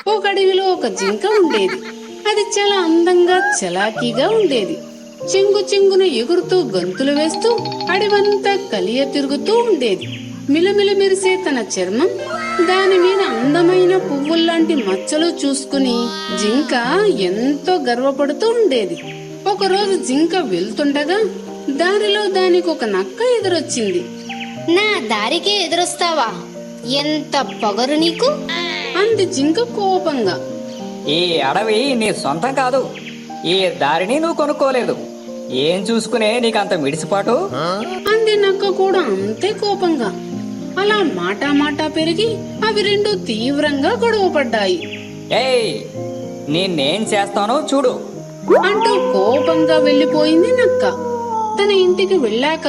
ఒక అడవిలో ఒక జింక ఉండేది. అది చాలా అందంగా చలాకీగా ఉండేది. చెంగు చెంగున ఎగురుతూ గంతులు వేస్తూ అడవంతా కలియ తిరుగుతూ ఉండేది. మిలమిల మెరిసే తన చర్మం, దాని మీద అందమైన పువ్వుల్లాంటి మచ్చలు చూసుకుని జింక ఎంతో గర్వపడుతూ ఉండేది. ఒకరోజు జింక వెళ్తుండగా దారిలో దానికి ఒక నక్క ఎదురొచ్చింది. నా దారికే ఎదురొస్తావా? ఎంత పొగరు నీకు! అంది జింక కోపంగా. ఈ అడవి నీ సొంతం కాదు. ఈ దారిని నువ్వు కొనుక్కోలేదు. ఏం చూసుకునే నీకంత మిడిసిపాటు? అంది నక్క కూడా అంతే కోపంగా. అలా మాటా పెరిగి అవి రెండు తీవ్రంగా గొడవపడ్డాయి. ఏయ్, నేనేం చేస్తానో చూడు అంటూ కోపంగా వెళ్లిపోయింది నక్క. తన ఇంటికి వెళ్ళాక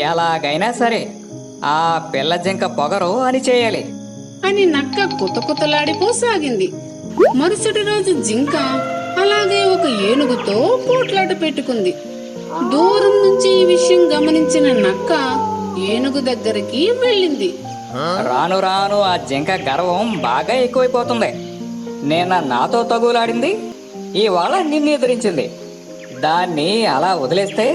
ఎలాగైనా సరే ఆ పిల్ల జింక పొగరు అని చేయాలి అని నక్క కుతకుతలాడిపోసాగింది. మరుసటి రోజు జింక అలాగే ఒక ఏనుగుతో పోట్లాట పెట్టుకుంది. దూరం నుంచి ఈ విషయం గమనించిన నక్క ఏనుగు దగ్గరికి వెళ్ళింది. రాను రాను ఆ జింక గర్వం బాగా ఎక్కువైపోతుంది. నిన్న నాతో తగులాడింది, ఇవాళ నిన్ను ఎదిరించింది. దాన్ని అలా వదిలేస్తే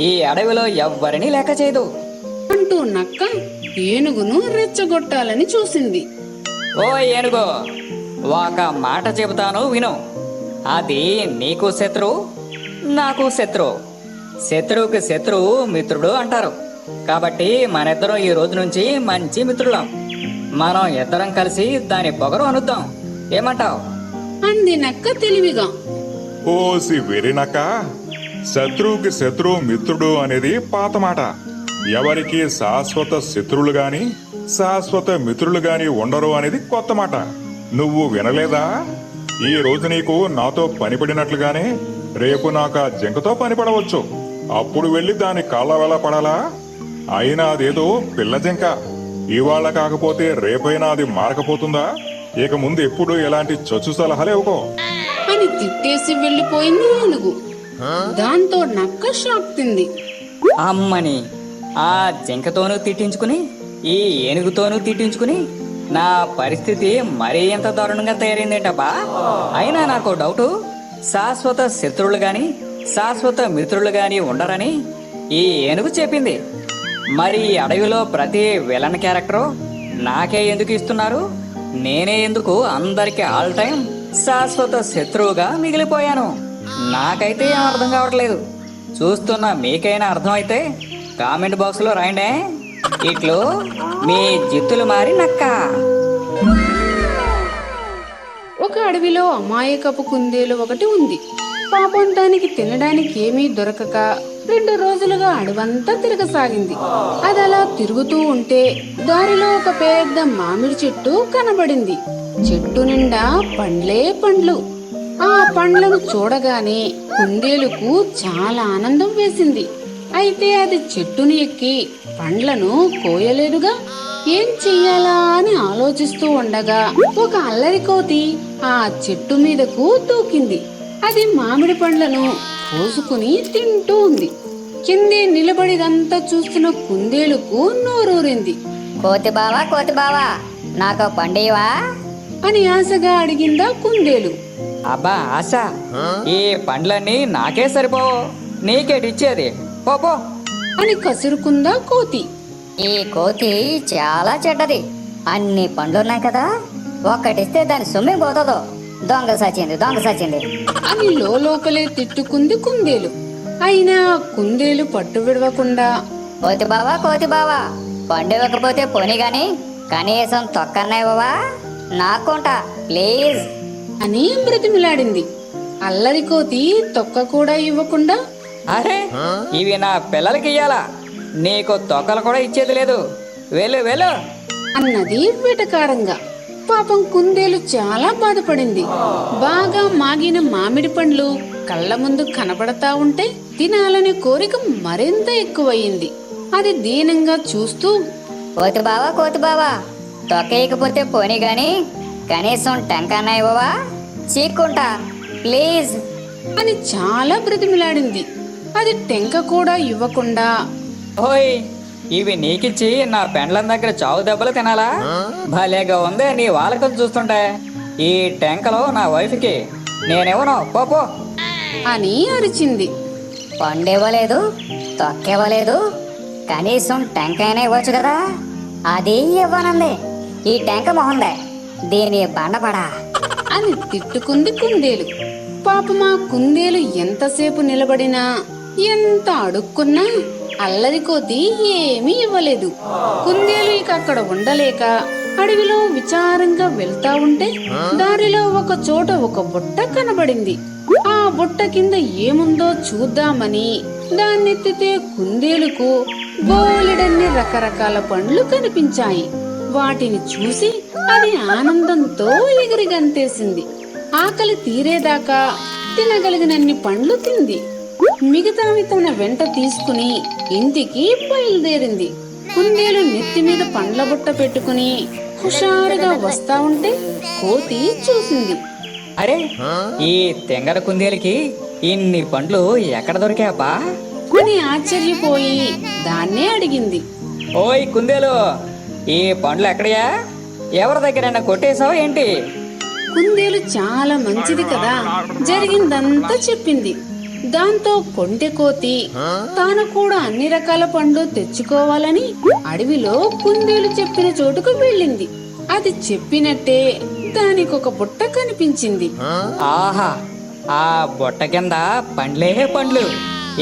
ఈ అడవిలో ఎవ్వరినీ లెక్క చేయదు అంటూ నక్క ఏనుగును రెచ్చగొట్టాలని చూసింది. ఓ ఏనుగో, ఒక మాట చెబుతాను విను. అది నీకు శత్రువు, నాకు శత్రువు. శత్రువుకి శత్రువు మిత్రుడు అంటారు. కాబట్టి మనిద్దరం ఈ రోజు నుంచి మంచి మిత్రులం. మనం ఇద్దరం కలిసి దాని పొగరు అనుద్దాం. ఏమంటావ్? అంది నక్క తెలివిగా. ఓసి వెరినక, శత్రువుకి శత్రువు మిత్రుడు అనేది పాత మాట. ఎవరికి శాశ్వత శత్రువులు గాని శాశ్వత మిత్రులు గాని ఉండరు అనేది కొత్త మాట. నువ్వు వినలేదా? ఈ రోజు నీకు నాతో పనిపడినట్లుగానే రేపు నాకు ఆ జింకతో పనిపడవచ్చు. అప్పుడు వెళ్లి దాని కాళ్ళ వేళ పడాలా? అయినా అదేదో పిల్ల జింక. ఇవాళ కాకపోతే రేపైనా అది మారకపోతుందా? ఇక ముందు ఎప్పుడు ఎలాంటి చచ్చు సలహాలు ఇవ్వకో అని తిట్టేసి వెళ్లిపోయింది ఏనుగు. దాంతో నక్క షాక్ తింది. అమ్మని, ఆ జింకతోనూ తిట్టించుకుని ఈ ఏనుగుతోనూ తిట్టించుకుని నా పరిస్థితి మరీ ఎంత దారుణంగా తయారైందేంటబ్బా. అయినా నాకు డౌటు, శాశ్వత శత్రువులు గాని శాశ్వత మిత్రులు గాని ఉండరని ఈ ఏనుగు చెప్పింది. మరి ఈ అడవిలో ప్రతి విలన్ క్యారెక్టరు నాకే ఎందుకు ఇస్తున్నారు? నేనే ఎందుకు అందరికి ఆల్ టైం శాశ్వత శత్రువుగా మిగిలిపోయాను? నాకైతే ఏం అర్థం కావట్లేదు. చూస్తున్న మీకైనా అర్థమైతే కామెంట్ బాక్స్ లో రాయండి. ఇట్లు మీ జిత్తులు మారి నక్క. ఒక అడవిలో అమాయకపు కుందేలు ఒకటి ఉంది. పాపం దానికి తినడానికి ఏమీ దొరకక 2 రోజులుగా అడవంతా తిరగసాగింది. అది అలా తిరుగుతూ ఉంటే దారిలో ఒక పెద్ద మామిడి చెట్టు కనబడింది. చెట్టు నిండా పండ్లే పండ్లు. ఆ పండ్లను చూడగానే కుందేలుకు చాలా ఆనందం వేసింది. అయితే అది చెట్టుని ఎక్కి పండ్లను కోయలేదుగా. ఏం చెయ్యాలా అని ఆలోచిస్తూ ఉండగా ఒక అల్లరి కోతి ఆ చెట్టు మీదకు దూకింది. అది మామిడి పండ్లను కోసుకుని తింటూ ఉంది. కిందే నిలబడిదంతా చూస్తున్న కుందేలుకు నోరూరింది. కోతి బావా, నాకు పండివా అని ఆశగా అడిగిందా కుందేలు. అబ్బా ఆశ, ఈ పండ్లన్నీ నాకే సరిపోవు, నీకేటిచ్చేది, పో అని కసురుకుందా కోతి. ఈ కోతి చాలా చెడ్డది. అన్ని పండ్లున్నాయి కదా, ఒక్కటిస్తే దాని సొమ్మె పోతుందో. దొంగ సచింది అని లోపలే తిట్టుకుంది కుందేలు. అయినా కుందేలు పట్టు విడవకుండా కోతి బావా, పండు ఇవ్వకపోతే పోనీ గాని కనీసం తొక్కన్నా ఇవ్వవా? నాకుంటా ప్లీజ్ అని బ్రతిమిలాడింది. అల్లరి కోతి తొక్క కూడా ఇవ్వకుండా అరే, ఇవి నా పిల్లలకి ఇయ్యాలా? నీకు తొక్కలు కూడా ఇచ్చేది లేదు, వెళ్ళు అన్నది వెటకారంగా. పాపం కుందేలు చాలా బాధపడింది. బాగా మాగిన మామిడి పండ్లు కళ్ళ ముందు కనబడతా ఉంటే తినాలనే కోరిక మరింత ఎక్కువయింది. అది దీనంగా చూస్తూ కోతి బావా, తొక్కయకపోతే పోనీ గాని కనీసం టెంకన్నా ఇవ్వవా? చీక్కుంటా ప్లీజ్ అని చాలా బ్రతిమిలాడింది. అది టెంక కూడా ఇవ్వకుండా ఓయ్, ఇవి నీకిచ్చి నా పెండ్లం దగ్గర చావు దెబ్బలు తినాలా? భలేగా ఉందే నీ వాళ్ళకం చూస్తుంటే. ఈ టెంకలో నా వైఫ్కి నేనెవనో పో. అని అరిచింది. పండివ్వలేదు, తొక్కివ్వలేదు, కనీసం టెంకాయనే ఇవ్వచ్చు కదా. అది ఇవ్వనంది. ఈ టెంక మొహందే, దీని బండపడా అని తిట్టుకుంది కుందేలు. పాపమా కుందేలు ఎంతసేపు నిలబడినా ఎంత అడుక్కున్నా అల్లరి కోతి ఏమీ ఇవ్వలేదు. కుందేలు ఇక అక్కడ ఉండలేక అడవిలో విచారంగా వెళ్తా ఉంటే దారిలో ఒక చోట ఒక బుట్ట కనబడింది. ఆ బుట్ట కింద ఏముందో చూద్దామని దాన్నెత్తితే కుందేలుకు బోలెడన్ని రకరకాల పండ్లు కనిపించాయి. వాటిని చూసి అది ఆనందంతో ఎగిరి గంతేసింది. ఆకలి తీరేదాకా తినగలిగినన్ని పండ్లు తింది. మిగతావి తన వెంట తీసుకుని ఇంటికి బయలుదేరింది. కుందేలు నెత్తి మీద పండ్ల బుట్ట పెట్టుకుని హుషారుగా వస్తా ఉంటే కోతి చూసింది. అరే, ఈ తెంగర కుందేలుకి ఇన్ని పండ్లు ఎక్కడ దొరికాయబ్బా అని ఆశ్చర్యపోయి దాన్నే అడిగింది. ఓయ్ కుందేలు, ఈ పండ్లు ఎక్కడయా? ఎవరి దగ్గరైనా కొట్టేశావు ఏంటి? కుందేలు చాలా మంచిది కదా, జరిగిందంతా చెప్పింది. దాంతో కొంటె కోతి తాను కూడా అన్ని రకాల పండ్లు తెచ్చుకోవాలని అడవిలో కుందేలు చెప్పిన చోటుకు వెళ్ళింది. అది చెప్పినట్టే దానికొక బుట్ట కనిపించింది. ఆహా, ఆ బుట్ట కింద పండ్లే పండ్లు.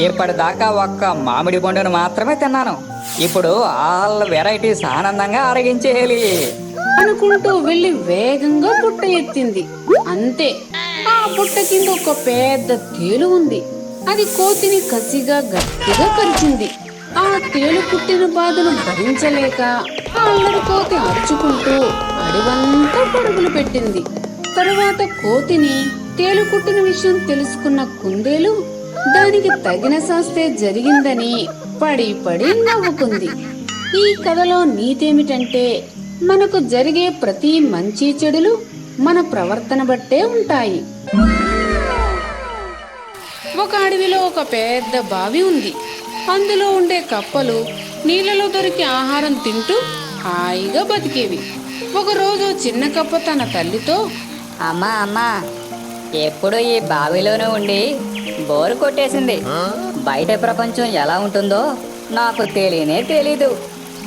ఇప్పటిదాకా ఒక్క మామిడి పండును మాత్రమే తిన్నాను. ఇప్పుడు ఆల్ వెరైటీస్ ఆనందంగా అరగించేయాలి అనుకుంటూ వెళ్లి వేగంగా బుట్ట ఎత్తింది. అంతే, ఆ బుట్ట కింద ఒక పెద్ద తేలు ఉంది. అది కోతిని కసిగా గట్టిగా కరిచింది. ఆ తేలు పుట్టిన బాధను భరించలేక ఆ అల్లరి కోతి అరుచుకుంటూ అడవంతా పరుగులు పెట్టింది. తరువాత కోతిని తేలు కుట్టిన విషయం తెలుసుకున్న కుందేలు దానికి తగిన శాస్తే జరిగిందని పడి పడి నవ్వుకుంది. ఈ కథలో నీతేమిటంటే మనకు జరిగే ప్రతి మంచి చెడులు మన ప్రవర్తన బట్టే ఉంటాయి. ఒక అడవిలో ఒక పెద్ద బావి ఉంది. అందులో ఉండే కప్పలు నీళ్ళలో దొరికి ఆహారం తింటూ హాయిగా బతికేవి. ఒకరోజు చిన్న కప్ప తన తల్లితో, అమ్మా అమ్మా, ఎప్పుడు ఈ బావిలోనే ఉండి బోరు కొట్టేసింది. బయట ప్రపంచం ఎలా ఉంటుందో నాకు తెలీదు.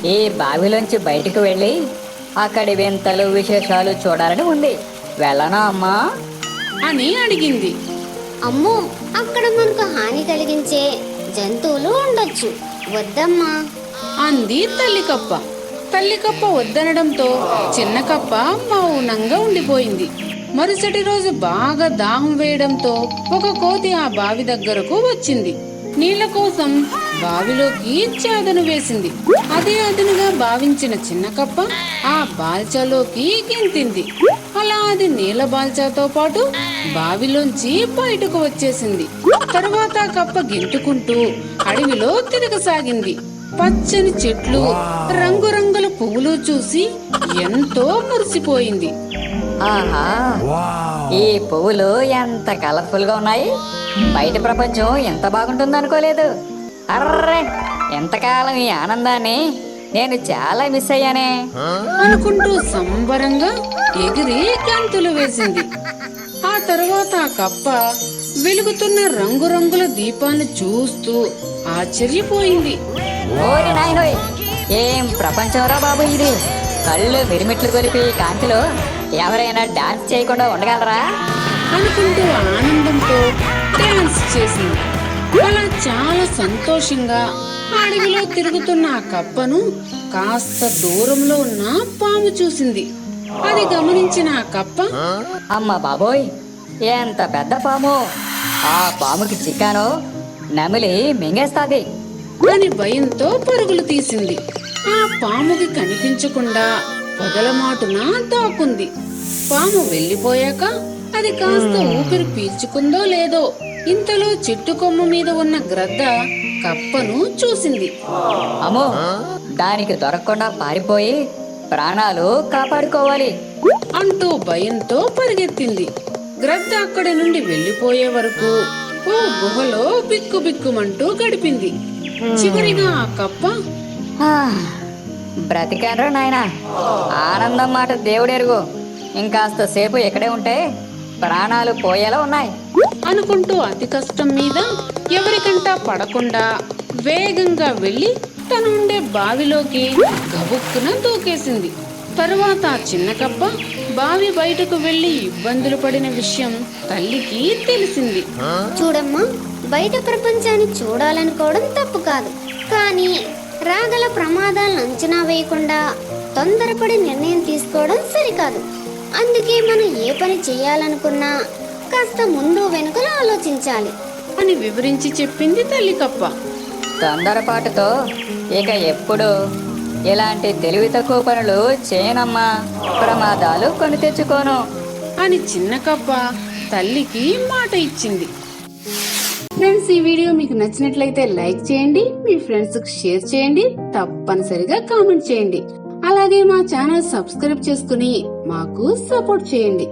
ఈ బావిలోంచి బయటకు వెళ్ళి అక్కడి వింతలు విశేషాలు చూడాలని ఉంది. వెళ్ళనా అమ్మా అని అడిగింది. అమ్మో, అక్కడ మనకు హాని కలిగించే జంతువులు ఉండొచ్చు, వద్దమ్మా. అంది తల్లికప్ప. తల్లికప్ప వద్దనడంతో చిన్న కప్ప మౌనంగా ఉండిపోయింది. మరుసటి రోజు బాగా దాహం వేయడంతో ఒక కోతి ఆ బావి దగ్గరకు వచ్చింది. నీళ్ల కోసం బావిలోకి చాదను వేసింది. అదే అదునుగా భావించిన చిన్న కప్ప ఆ బాల్చాలోకి గెంతింది. అలా అది నీళ్ల బాల్చాతో పాటు బావిలోంచి బయటకు వచ్చేసింది. తరువాత ఆ కప్ప గెంతుకుంటూ అడవిలో తిరగసాగింది. పచ్చని చెట్లు, రంగురంగుల పువ్వులు చూసి ఎంతో మురిసిపోయింది. ఆహా, ఈ పువ్వులు ఎంత కలర్ఫుల్ గా ఉన్నాయి. బయట ప్రపంచం ఎంత బాగుంటుంది అనుకోలేదు. అర్రే, ఎంతకాలం ఈ ఆనందాన్ని నేను చాలా మిస్ అయ్యానే అనుకుంటూ సంబరంగా ఎగిరి గంతులు వేసింది. ఆ తరువాత ఆ కప్ప వెలుగుతున్న రంగురంగుల దీపాన్ని చూస్తూ ఆశ్చర్యపోయింది. ఓరి నాయనోయ్, ఏం ప్రపంచంరా బాబు ఇది. కళ్ళు మిరిమిట్లు కొలిపి కాంతిలో ఎవరైనా డాన్స్ చేయకుండా ఉండగలరా అనుకుంటూ ఆనందంతో డాన్స్ చేసింది. అలా చాలా సంతోషంగా అడవిలో తిరుగుతున్న ఆ కప్పను కాస్త దూరంలో ఉన్న పాము చూసింది. అది గమనించిన ఆ కప్ప, అమ్మ బాబోయ్, ఎంత పెద్ద పాము. ఆ పాముకి చిక్కాను, నమిలి మింగేస్తాది అని భయంతో పరుగులు తీసింది. ఆ పాముకి కనిపించకుండా పొదలమాటున దాక్కుంది. పాము వెళ్లిపోయాక అది కాస్త ఊపిరి పీల్చుకుందో లేదో ఇంతలో చెట్టు కొమ్మ మీద ఉన్న గ్రద్ద కప్పను చూసింది. అమ్మో, దానికి దొరకకుండా పారిపోయి ప్రాణాలు కాపాడుకోవాలి అంటూ భయంతో పరిగెత్తింది. గ్రద్ద అక్కడి నుండి వెళ్లిపోయే వరకు ఓ గుహలో బిక్కుబిక్కుమంటూ గడిపింది. చివరిగా ఆ కప్ప, బ్రతికాన్రా నాయనా, ఆనందం మాట దేవుడెరుగు. ఇంకాస్త సేపు ఇక్కడే ఉంటే ప్రాణాలు పోయేలా ఉన్నాయి. అనుకుంటూ అతి కష్టం మీద ఎవరికంటా పడకుండా వేగంగా వెళ్లి తనుండే బావిలోకి గబుక్కున దూకేసింది. తరువాత ఆ చిన్న కప్ప బావి బయటకు వెళ్లి ఇబ్బందులు పడిన విషయం తల్లికి తెలిసింది. చూడమ్మా, బయట ప్రపంచాన్ని చూడాలనుకోవడం తప్పు కాదు, కానీ రాగల ప్రమాదాలను అంచనా వేయకుండా తొందరపడి నిర్ణయం తీసుకోవడం సరికాదు. అందుకే మనం ఏ పని చేయాలనుకున్నా కాస్త ముందు వెనుకలు ఆలోచించాలి అని వివరించి చెప్పింది తల్లి కప్ప. తొందరపాటుతో ఇక ఎప్పుడు ఇలాంటి తెలివి తక్కువ పనులు చేయనమ్మా. ప్రమాదాలు కొని తెచ్చుకోను అని చిన్న కప్ప తల్లికి మాట ఇచ్చింది. ఫ్రెండ్స్, ఈ వీడియో మీకు నచ్చినట్లయితే లైక్ చేయండి, మీ ఫ్రెండ్స్ కు షేర్ చేయండి, తప్పనిసరిగా కామెంట్ చేయండి. అలాగే మా ఛానల్ సబ్స్క్రైబ్ చేసుకుని మాకు సపోర్ట్ చేయండి.